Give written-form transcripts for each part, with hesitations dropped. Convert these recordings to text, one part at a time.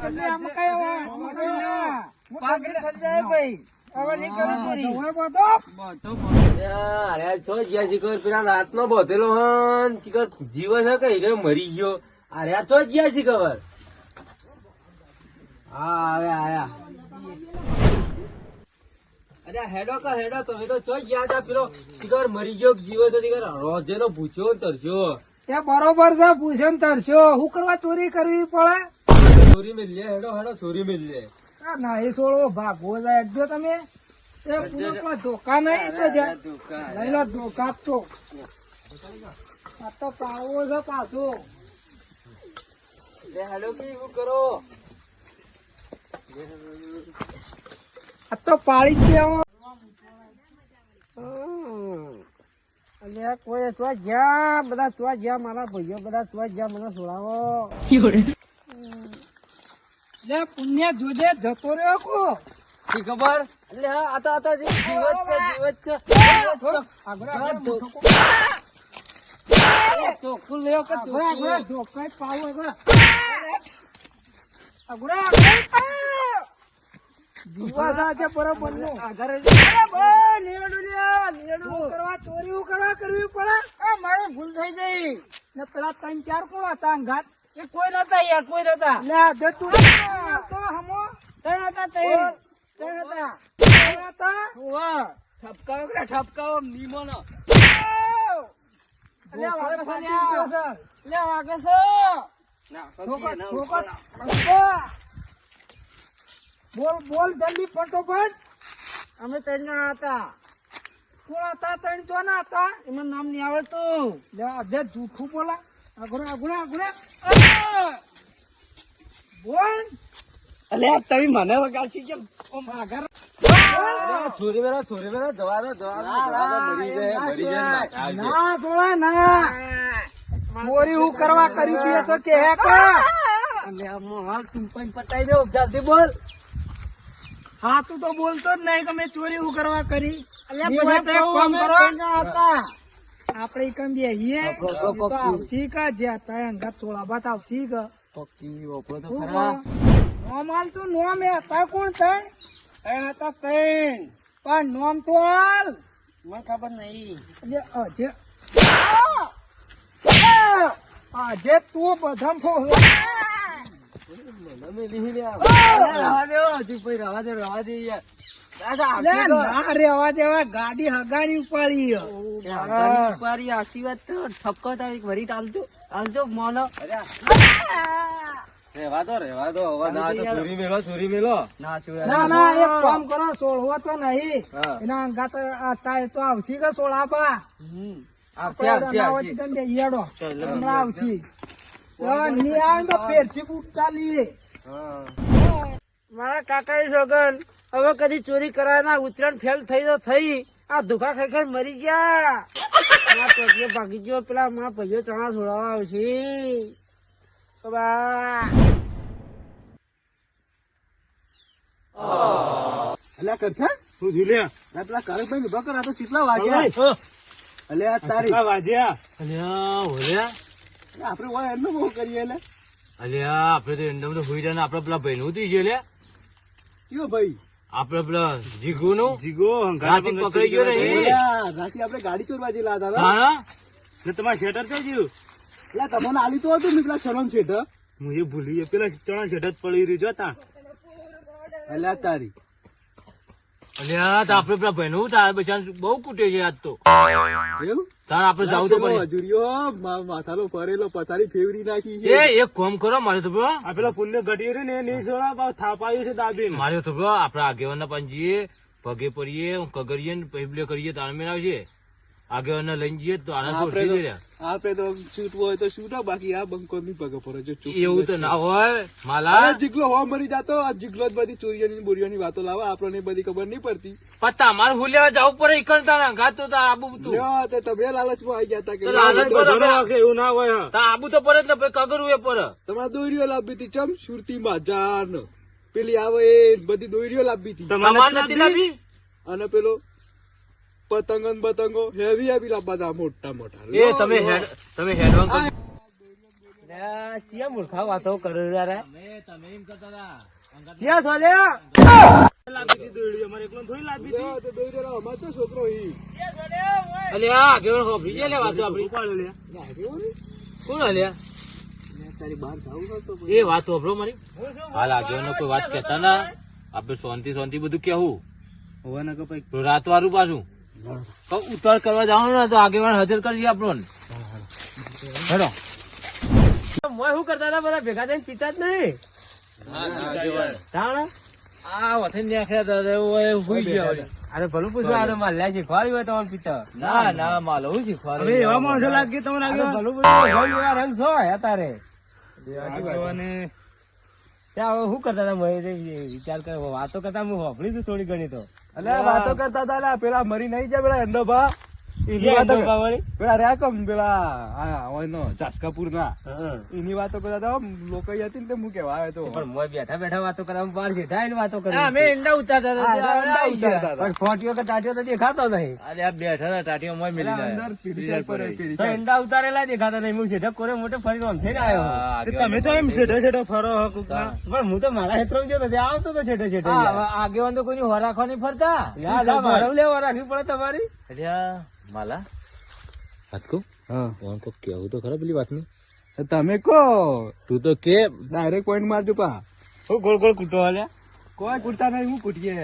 જલ્દી આમ કઈ પાઘડી થઈ જાય ભાઈ. હવે નહીં કરું પૂરી. અરે છો જ્યાં શીખર પેલા રાત નો બોધેલો હન શીખર જીવન છે કઈ રે મરી ગયો. અરે આ છો જ્યાં શીખર. હા હવે આયા. અરે હેડો કા હેડો તમે તો છો જ્યાં તા પેલો શીખર મરી ગયો જીવન તો શીખર રોજે નો પૂછ્યો ને તરસ્યો. તે બરોબર છે, પૂછે ને તરસ્યો. શું કરવા ચોરી કરવી પડે? ચોરી મિલ હેડો હેડો ચોરી મિલ લે. ના એ છોડો ભાગવો જાય જો તમે. એ પૂછમાં ધોકા નહીં તો જ્યાં લઈ લો ધોકા તો. આ તો પાડવો છે પાછો. હેડો કે એવું કરો. આ તો પાડી જ દેવો. અલ્યા કોઈ તો જ્યાં બધા તો જ્યાં મારા ભાઈઓ બધા તો જ્યાં મને છોડાવો. લે પુણ્ય જોજે જતો રહ્યો કો. શી ખબર એટલે આ તો જીવત છે ચોખ્ખું લ્યો કે ધોકાઈ પાવ જીવા છે બરોબર નું ચોરી કરવા કરવી પડે. મારે ભૂલ થઈ ગઈ ને પેલા 3-4 કોણ હતા અંગાત? એ કોઈ નતા યાર, કોઈ નતા. લે તું તો હમો ત્રણ હતા. ઠપકાવો નીમોનો. બોલ જલ્દી ફટોફટ. અમે 3 જણા હતા. કોણ હતા? 3 તો ના હતા. એમાં નામ નહીં આવડતું. લે જૂઠું બોલા. આગળ બોલ. અલ્યા તમે મને વગાડશી કેમ? છોરી વેરા જવા દો મરી જાય. ના થોડા ના ચોરી હું કરવા કરી દે તો કે હે કા. હાલ તું પણ પટાઈ દો જલ્દી બોલ. હા તું તો બોલતો જ નહીં કે મેં ચોરી હું કરવા કરી. આપડે કમ બેહીએ આવશી કા જ્યાં ત્યાં અંગાત ચોળા બાત આવશી કા. નોમ હાલ તું નોમ હતા કોણ? 3 હતા. 3 પણ નોમ તો હાલ. મને ખબર નહીં. આજે તું બધા રેવા દેવા ગાડી હગાડી ઉપાડી. આશીર્વાદ ઠપકો તારીખ વરી ચાલજો મોનો. રેવા દો ચોરી મેલો. ના એક કામ કરો, સોળવો તો નહીં એના અંગાત તો આવશી કે સોળાબા આવશી. ફેરથી બૂટ ચાલીએ. મારા કાકા સોગન હવે કદી ચોરી કરાય ના. ઉત્તરાયણ ફેલ થઈ તો થઈ. આ ધોકા ખાઈ ખાઈ મરી ગયા. ભાગી ગયો. પેલા મારા ભાઈઓ ચણા છોડાવવા આવશે. અલ્યા કરશે તું ઝૂલ્યા પેલા કારેકભાઈ ઉભા કર. આ તો કેટલા વાગ્યા? અલ્યા તારી વાજ્યા. આપડે હોય એમનો બહુ કરીએ. અલ્યા આપડે તો એંડમ તો હોઈ રહ્યા. આપડે પેલા ભાઈ નું થઈ ગયો. કયો ભાઈ? આપડે પેલા જીગુ નું જીગો રાતે પકડી ગયો ને. રાતે આપડે ગાડી ચોરવા જેલા હતા. તમારે શેટર થઈ ગયું. એટલે તમને આલી તો હતું ને પેલા ચરણ શેઠ. હું એ ભૂલી પેલા ચરણ શેઠ જ પડી રહ્યું જોતા. અલ્યા તારી અલ્યા આપડે પેલા ભાઈ નું તારા બચાર બહુ કૂટે છે આજ તો. એવું તાર આપડે જવું તો પડે. હજુરીઓ માથાનો ફરેલો પથારી ફેવરી નાખી છે. એક કામ કરો મારે તો આ પેલા પુણ્ય ઘટી રહ્યું ને નહીં સોડા થાપાયું છે દાબી. મારે તો આપડે આગેવાન ના પણ જઈએ, પગે પડીએ, કગરીએ પહેબલે કરીએ તાણમેર આવશે. આગેવાન ને લઈને જઈએ તો આના આપડે તો છૂટવું હોય તો છૂટો. બાકી આ બંકો ની પગે પડે છે. એવું તો ના હોય માલા. જીગલો હો મરી જાતો. આ જીગલો જ બધી ચોરીઓની બોરીઓની વાતો લાવે. આપણને બધી ખબર નહીં પડતી. પણ તમારે હું લેવા જવું પડે. ઇકણતા ઘાત તો આબુ તું તમે લાલચમાં આવી ગયા હતા કે એવું ના હોય. આબુ તો પડે એટલે કગરવું એ પડે. તમારે દોરીઓ લાવવી હતી. ચમ સુરતી માં જાન પેલી આવે એ બધી દોરીઓ લાવવી હતી. તમારે નથી લાવી. અને પેલો પતંગો બતંગો હેવી લાવવા હતા મોટા મોટા. એ તમે હેડવાન ક્યાં મૂર્ખા વાતો કરો યાર તમે એમ કરતા હતા અંગાત ક્યાં સોલ્યા લાવી દીધી દોયડી અમારે એકલો થોડી લાવી દીધી તો દોયડી રા અમાર તો છોકરો ઈ ક્યાં સોલ્યા અલે આ આગળ હોભી છે લે વાતો આપણી કોણ લે કોણ લે તારી બહાર જાવું નતો એ વાત હોભરો મારી હાલ આગળ કોઈ વાત કહેતા ના આપણે શાંતિ શાંતિ બધું કેવું હોવા ના કપાઈ તો રાત વાળું પાછું તો ઉતાર કરવા જવાનું ને તો આગેવાન હાજર કરજે આપણને હેડો મોય શું કરતા હતા બધા ભેગા થઈને પીતા જ નહીં તાણ આ વથે નાખ્યા હતા એવું હુઈ ગયા વળી. અરે ભલું પૂછવા આ તો માલ્યા શીખવાડ્યું હોય તમારે પિતા ના ના માલો હું શીખવાડે હવે એવા માણસો લાગે તમને લાગે ભલું પૂછવા એવા રંગ છો તારે ત્યાં હવે શું કરતા હતા મય વિચાર કરે વાતો કરતા હું વાપરી તું થોડી ઘણી તો અલ્યા વાતો કરતા હતા પેલા મરી નહીં જાય પેલા એંડોભા પેલા રહ્યા કમ પેલા ચાસકાપુર ના એની વાતો કરતા હતા લોકો હતી ને હું કેવા આવ્યો તો પણ મોય બેઠા બેઠા વાતો કરવા બહાર જેઠા એને વાતો કરી અમે ઈંડા ઉતારતા હતા. પણ ફોટીઓ કે ટાટીઓ તો દેખાતો નહીં અરે આ બેઠા હતા ટાટીઓ મોય મેલી અંદર પીડી પર તો ઈંડા ઉતારેલા દેખાતા નહીં હું છેઠક કોરે મોટે ફરી આમ થઈને આવ્યો તમે તો એમ છેઠે છેઠે ફરો પણ હું તો મારા હેત્રો ગયો તો ત્યાં આવતો તો છેઠે છેઠે આગેવાન તો કોઈ હરાખવા નહીં ફરતા મારા લેવા રાખવી પડે તમારી અલ્યા માલા વાત કહું હું તો કેવું તો ખરા પેલી વાતનું તમે કો તું તો કે ડાયરેક્ટ પોઈન્ટ મારજો પા હું ગોળ ગોળ કૂટો હાલ્યા કોઈ કુર્તા નહીં હું કુટીએ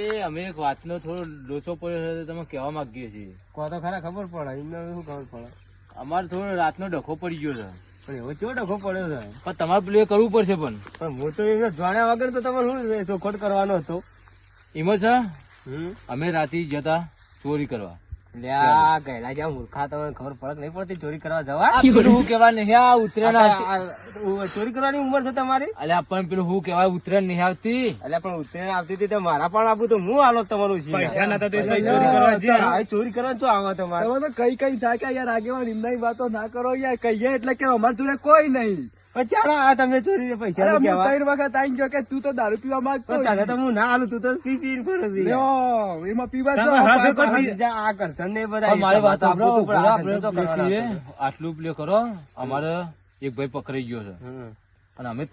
એ અમે એક વાતનો થોડો લોચો પડ્યો છે તો તમે કહેવા માંગીએ છીએ કો તો ખરા ખબર પડે એમને શું ખબર પડે અમારે થોડો રાતનો ડખો પડી ગયો છે પણ એવો ચો ડખો પડ્યો છે પણ તમારે પેલું એ કરવું પડશે પણ હું તો એમને જાણ્યા વગર તો તમારે શું ચોખોટ કરવાનો હતો એમાં છે અમે રાતે જતા ચોરી કરવા ગયેલા જ્યાં મૂર્ખા તમને ખબર પડે નહીં પડતી ચોરી કરવા જવા પેલું હું કેવાય નહીં આ ઉતરેણ ચોરી કરવાની ઉંમર છે તમારી અલ્યા પણ પેલું હું કેવાય ઉતરેણ નહીં આવતી એટલે પણ ઉત્તરાયણ આવતી હતી તો મારા પણ આપું તો હું આલો તમારું પૈસા નતા ચોરી કરવા શું આવો તમારે તમે તો કઈ કઈ થાય કે યાર આગેવાન ઇમદાની વાતો ના કરો યાર કહીએ એટલે કે અમારે જોડે કોઈ નહીં પણ ચાલો આ તમે ચોરી પૈસા અરે હું 3 વખત આઈ ગયો કે તું તો દારૂ પીવા માંગતો તને તો હું ના આલું તું તો પી પી ફરે છે એમાં પીવા તો આ કરશે ને બધા મારી વાત આટલું પ્લે કરો અમારે એક ભાઈ પકડાઈ ગયો છે અને અમે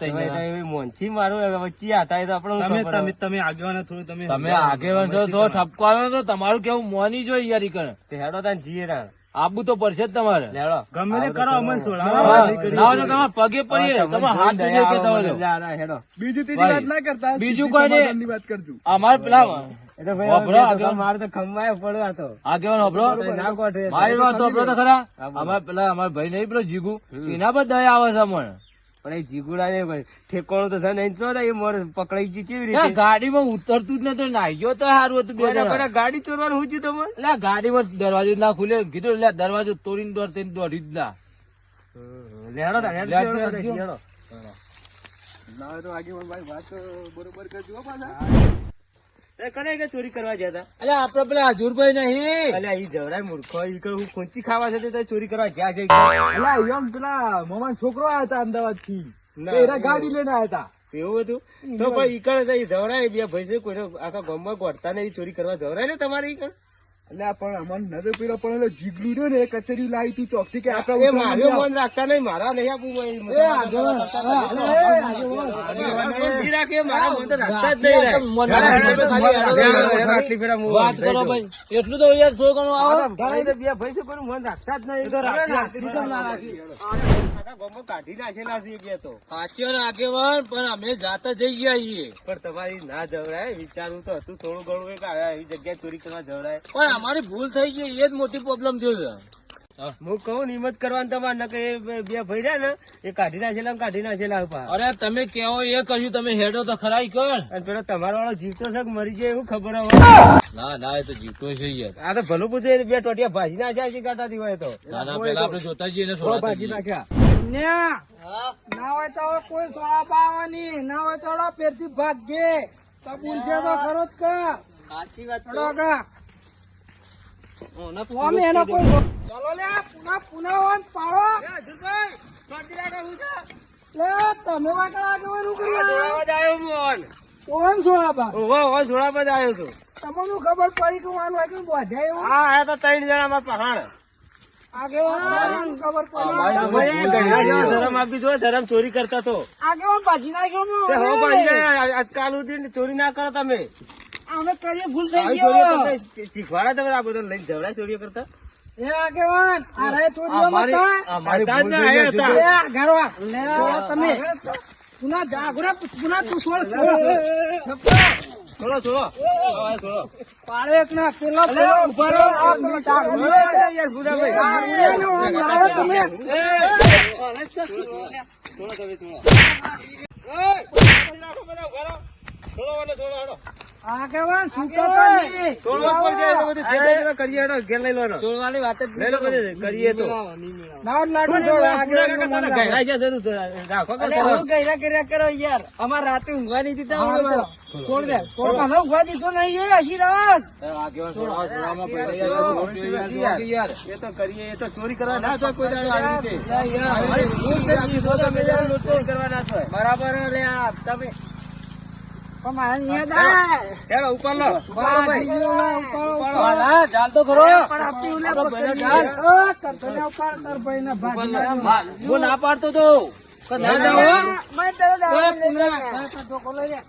મોનથી મારું વચ્ચે હતા એ તો આપણે તમે આગેવાન થોડું તમે આગેવાન છો તો ઠપકો આવ્યો તો તમારું કેવું મોની જોઈએ યાર ઈ કરે હેડો તા જીએ રા આબુ તો પડશે જ તમારે ગમે તે કરો અમન તમારે પગે પડીએ તમે હાથ ધોઈએ કેતા હોય તો. હેડો બીજું ત્રીજી વાત ના કરતા બીજું કોઈ નહીં. સમાધાનની વાત કરજો અમારે પેલા એટલે વાપરો, ભાઈ મારે તો ખંભાય પડ્યો હતો આગેવાન હોભળો ના કોઠે મારી વાત હોભળો તો ખરા અમારે પેલા અમારા ભાઈ નહીં પેલો જીગુ એના પર દયા આવે છે અમને પણ એ જીગુડા ને ઠેકોણું તો છે નહીં તો એ મોર પકડાઈ ગયું કેવી ત્યાં રીતે ગાડીમાં ઉતરતું જ નતું નાઈ ગયો તો સારું હતું બે જણા. પેલા ગાડી ચોરવાનું હું થયું તમારે એટલે ગાડીમાં દરવાજો જ ના ખુલે કીધું એટલે દરવાજો તોડીને દોડી જ ના લેડો તા હેડો ના હોય તો આગેવાન ભાઈ વાત બરોબર કરજો હો પાછા કરે કે ચોરી કરવા જતા એટલે આપડે પેલા હજુરભાઈ નહીં અલ્યા ઈ જવરાય મૂર્ખો ઈ કે હું કોંચી ખાવા જતી તો ચોરી કરવા જ્યાં જઈ અલા એમ પેલા મોમાન છોકરો આયા હતા અમદાવાદ થી ના. એના ગાડી લઈને આયા હતા એવું હતું તો પણ ઈ કણ જવરાય બે ભાઈ છે કોઈને આખા ગામમાં ગોઠતા ને ઈ ચોરી કરવા જવરાય ને તમારે ઈ કણ એટલે પણ અમને નતો પેલો પણ એલો જીગલું રહ્યો ને એ કચેરી લાવી તું ચોક થી કે એ આપડે માર્યો મન રાખતા નહીં મારા નહીં આપું રાખે મારા મન તો રાખતા જ નહીં આટલી ફેરા વાત કરો ભાઈ એટલું તો યાર છોકરો આવો બે ભાઈ છે કોઈનું મન રાખતા જ નહીં ગામમાં કાઢી નાખેલા છે બે તો સાચો ને આગેવાન પણ અમે જાતા જઈ ગયા છીએ પણ તમારી ના જવરાય વિચારવું તો હતું થોડું ઘણું એક આવી જગ્યાએ ચોરી કરવા જવરાય પણ અમારી ભૂલ થઈ ગઈ એ જ મોટી પ્રોબ્લેમ થયો છે હું કહું નિમત કરવાનું તમારે ને કે એ બે ભાઈ રહ્યા ને એ કાઢી નાખેલા પા. અરે તમે કેવો એ કર્યું તમે હેડો તો ખરાઈ કર અને પેલો તમારો વાળો જીવતો છે કે મરી જાય એવું ખબર હવે ના ના એ તો જીવતો છે યાર આ તો ભલું પૂછે બે ટોટિયા ભાજી ના જાય છે કાઢાતી હોય તો ના ના પેલા આપડે જોતા જઈએ ને સોળા ભાગી જઈએ. નાખ્યા ના હોય તો હવે કોઈ સોળા પાવાની ના હોય તો પેરથી ભાગજે તો પૂછે તો ખરો જ કા સાચી વાત અમે એનો કોઈ ચાલો લે પુના પાડો લે તમે વાકડા આગળ કર્યું કોણ સોળા પા જોડામાં જ આવ્યો છું તમને ખબર પડી કે મારું આગળ બોધાય એવું હા આ તો 3 જણા મારા પહાડ આગેવાન ખબર અમારી પડે. તો ગયડા જેવા ધરમ આપી જો, ધરમ ચોરી કરતા તો. આગેવાન ભાજી નાખ્યો ને. તે હો ભાઈ ને આજકાલ સુધી ચોરી ના કરો તમે. અમે કરીએ ભૂલ થઈ આવી ગયો. ચોરીઓ કરતા શીખવાડા તમે આ બધો લઈને ઝઘડા ચોરીઓ કરતા. એ આગેવાન આ રહે ચોરીઓ મતા. અમારી ભૂલ થઈ ગઈ હતી. એ આ ઘરવા છોડો તમે. પુના જાગરા પુના તું છોડ. છોડો છોડો હવે છોડો. પાડે એક ના પેલા પેલો ઉભા રહો. આ પેલો જાગરો. યાર ભૂરાભાઈ. લાવો તમે. છોડો તમે છોડો. નાખો બધા ઉભા રહો. છોડો વાળો છોડો હાલો. આગેવાન છૂટો કરી. છોડવો જ પડશે એ તો બધું જે તે કરીએ હેડો, ઘેર લઈ લો હેડો. લઈ લો બધું કરીએ તો. ના લાડુ છોડ. આગેવાન ગયડા જ્યાં જરૂર છે. રાખો કે અરે હું ગયરા કર્યા કરો યાર. અમાર રાતે ઊંઘવા નહીં દીધા. છોડ દે. છોડ પાછો ઊંઘવા દીધો નહીં એ આશીર્વાદ. એ તો કરીએ, એ તો ચોરી કરવા ના થાય કોઈ દાડો આવી રીતે. અમારી ભૂલ થઈ ગઈ, તો તમે યાર ચોરી કરવા ના થાય. બરાબર લે આ તમે પણ મારે નિયત આ. હેડો ઉપર લો. ઉપાડો ભાઈ. ઉપાડો. ચાલ તો ખરો પણ આપી ઉલે પકડી ચાલ. તરફને ઉપાડ તાર ભાઈને ભાજી. હું ના પાડતો તો કે ના જાઓ હો. મેં તને દાવા તો કોલે રે.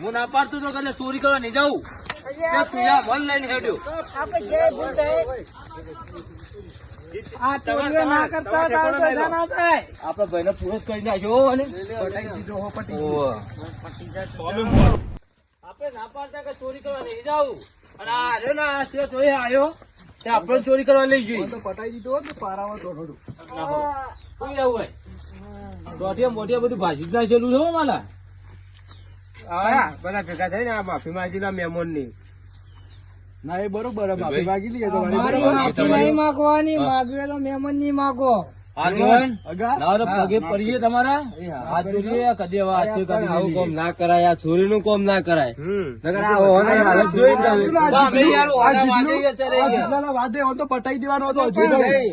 હું ના પાડતો તો કે ચોરી કરવા નહીં જાઉં. કે તું યા મન લઈને હેડ્યો. આપણે જે ભૂલ થઈ આ ચોરીઓ ના કરતા તાર બધા ના થાય. આપડે ભાઈને પૂરો જ કરી નાખ્યો અને આપડે ના પાડતા કે ચોરી કરવા નહીં જાઉં. અને આ આવ્યો ને આ છે તો એ આવ્યો તે આપણે ચોરી કરવા લઈ જઈએ. પટાઈ દીધો હોત ને પારામાં તો થોડું. કોઈ આવું હોય દોઢિયા મોઢિયા બધું ભાજી જ નાખેલું છે હો માલા. હા બધા ભેગા થઈને આ માફી માંગી લો મહેમાન ની. ના એ બરોબર માફી માંગી લઈએ તો મારી માફી નહીં માંગવાની. માગવે તો મહેમાન ની માગો. આગેવાન ના તો પગે પડીએ તમારા આ ચોરીએ કદી હવે આજે કદી આવું કોમ ના કરાય, આ ચોરી નું કોમ ના કરાય. નકર આ હોવાની હાલત જોઈ ને તમે. અમે યાર ઓના વાદે ચડે વાદે તો પટાઈ દેવાનો હતો.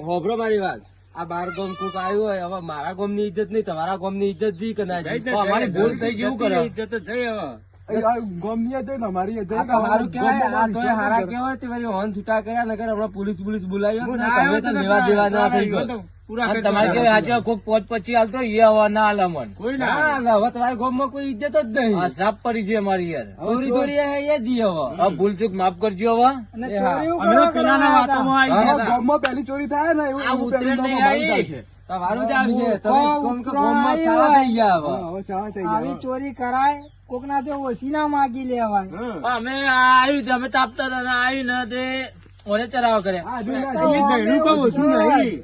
હોભરો મારી વાત. આ બાર ગોમ કોક આવ્યું હોય, હવે મારા ગોમ ની ઇજ્જત નહીં, તમારા ગોમ ની ઇજ્જત જી કે ના જી. અમારી ભૂલ થઈ ગઈ, એવું કરે. ઇજ્જત જ જઈ હવે. સારું કેવાય, આ તો હારા કેવાય તે વળી હોન છૂટા કર્યા, નકર હમણાં પોલીસ બોલાવી હોત ને તમે તો લેવા દેવા ના થઈ ગયો. અને તમારે કેવાય આજે કોક પોચ પછી હાલતો એ હવે ના હાલે મન. કોઈ ના હવે તમારા ગામ માં કોઈ ઇજ્જત જ નહીં. આ સાપ પડી છે અમારી યાર. ચોરી ચોરી એ જી હવે. હવે ભૂલ ચૂક માફ કરજો હવે. અને એ હા. ચોરીઓ અમે કરો પેલાના કરો વાતોમાં આવી ગયા હતા. ગામમાં પહેલી ચોરી થાય ને એવું આ ઉતરેણ નહીં આવી. તમારું જ આવશે. તમે કોમ કોમ કે ઉતરાણ ગામમાં આવી છાવા હોય. થઈ ગયા હવે. હવે ચાવા થઈ આવી ગયા ચોરી કરાય. કોક ના જો ઓછી ના માગી લેવાય. અમે આવ્યું અમે તાપતા હતા ને આવ્યું ને તે ઓને ચરાવા કર્યા. એ ગયડું કહું ઓછું નહીં.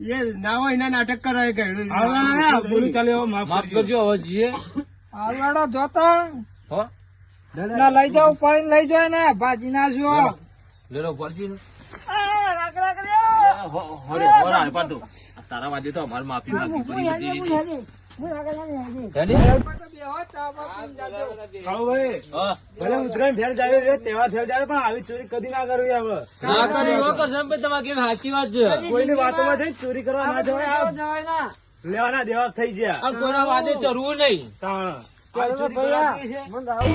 એ ના હોય એના નાટક કરે ગયડું. બોલું ચાલે હવે માફ કરજો હવે જીએ. હાલવાડો જોતા હો ના લઈ જાવ ઉપાડીને લઈ જાય ને ભાજી ના જો. લેલો પરજી ને. રાખ રાખ રે. હોરે હોરા પાડતો. તારા વાદે તો અમાર માફી માંગી પડી બધી રીતે. હેડી? હા. ભલે ઉતરાયણ ફેર જાય રે, તહેવાર ફેર જાય પણ આવી ચોરી કદી ના કરવી હવે. ના કરી એવો કરશે ને તમારે કેવી સાચી વાત છે. કોઈની વાતોમાં જઈને ચોરી કરવા ના જવાય. આ જવાય ના. લેવાના દેવા થઈ ગયા. આ કોઈના વાદે ચરવું નહીં. તાણ. ચાલો ચોરી ભૈયા. કરવાની છે. મંગાવો.